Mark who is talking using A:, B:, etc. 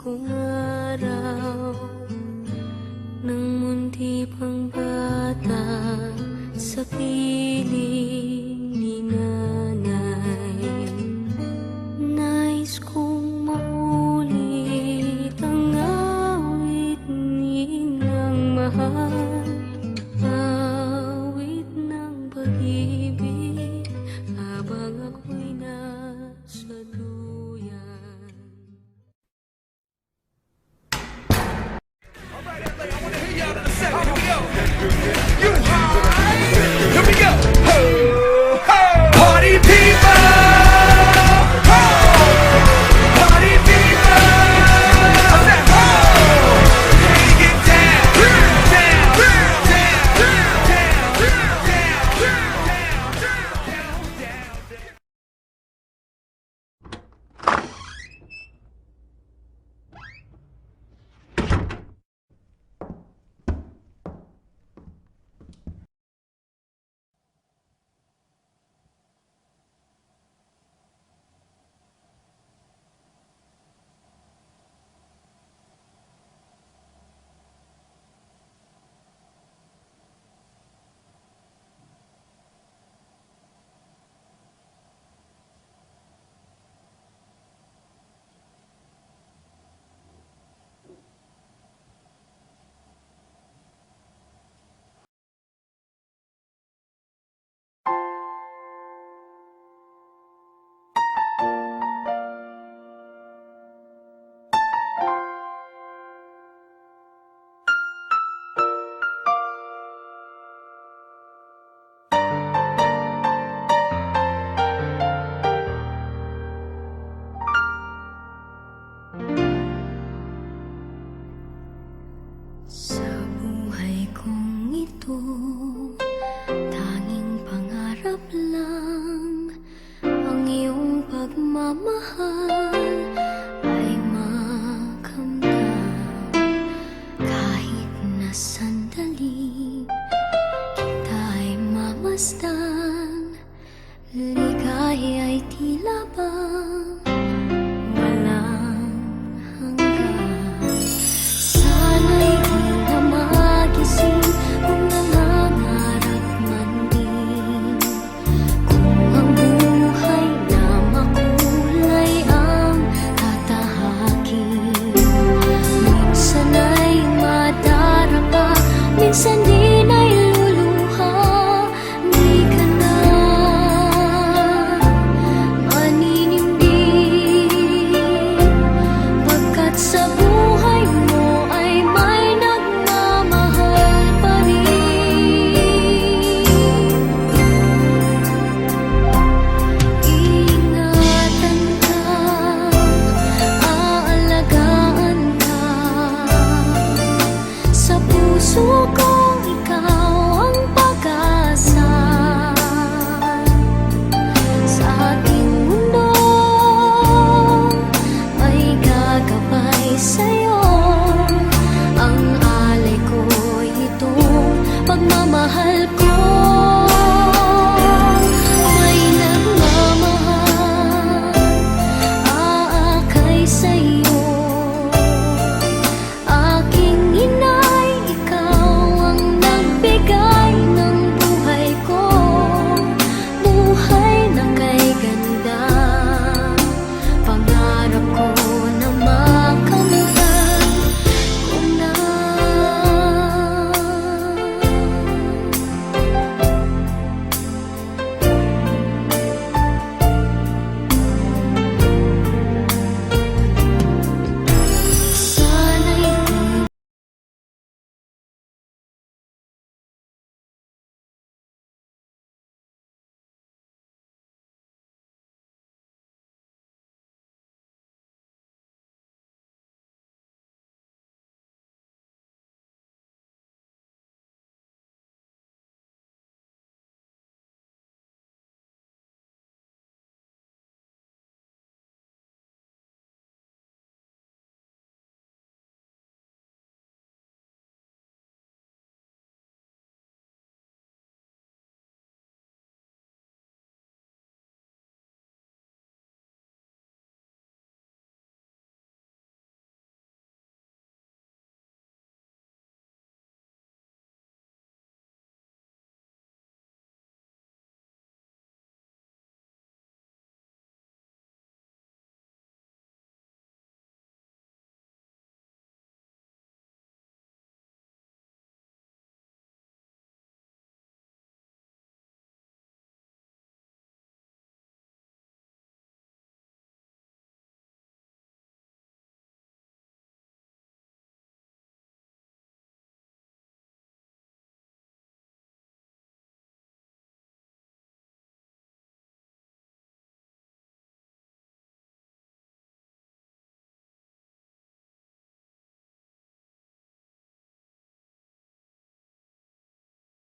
A: Kung araw ng munti pang bata sa piling ni nanay, nais kong maulit ang awit ninang mahal, awit ng pag-ibig habang ako'y nasa duyan.
B: Here we go. Ho, ho. Party people. Ho. Party people. I said ho. Get down, down, down.
A: Sa buhay kong ito, tanging pangarap lang ang iyong pagmamahal ay makamdam. Kahit na sandali kita'y mamasdan, ligaya ay tila bang walang hanggan. Sana'y di na magising kung nangangarap man din, kung ang buhay na makulay ang tatahakin. Minsan ay madarapa, minsan din ay luluha. Di ka na maninindig, pagkat sa buhay mo ay may nagmamahal pa rin. Iingatan ka, aalagaan ka, sa puso kong ikaw ang pag-asa. Sa ating mundo ay gagabay sa'yo, ang alay ko'y itong pagmamahal ko. May nagmamahal, aakay sa'yo. Aking inay, ikaw ang nagbigay.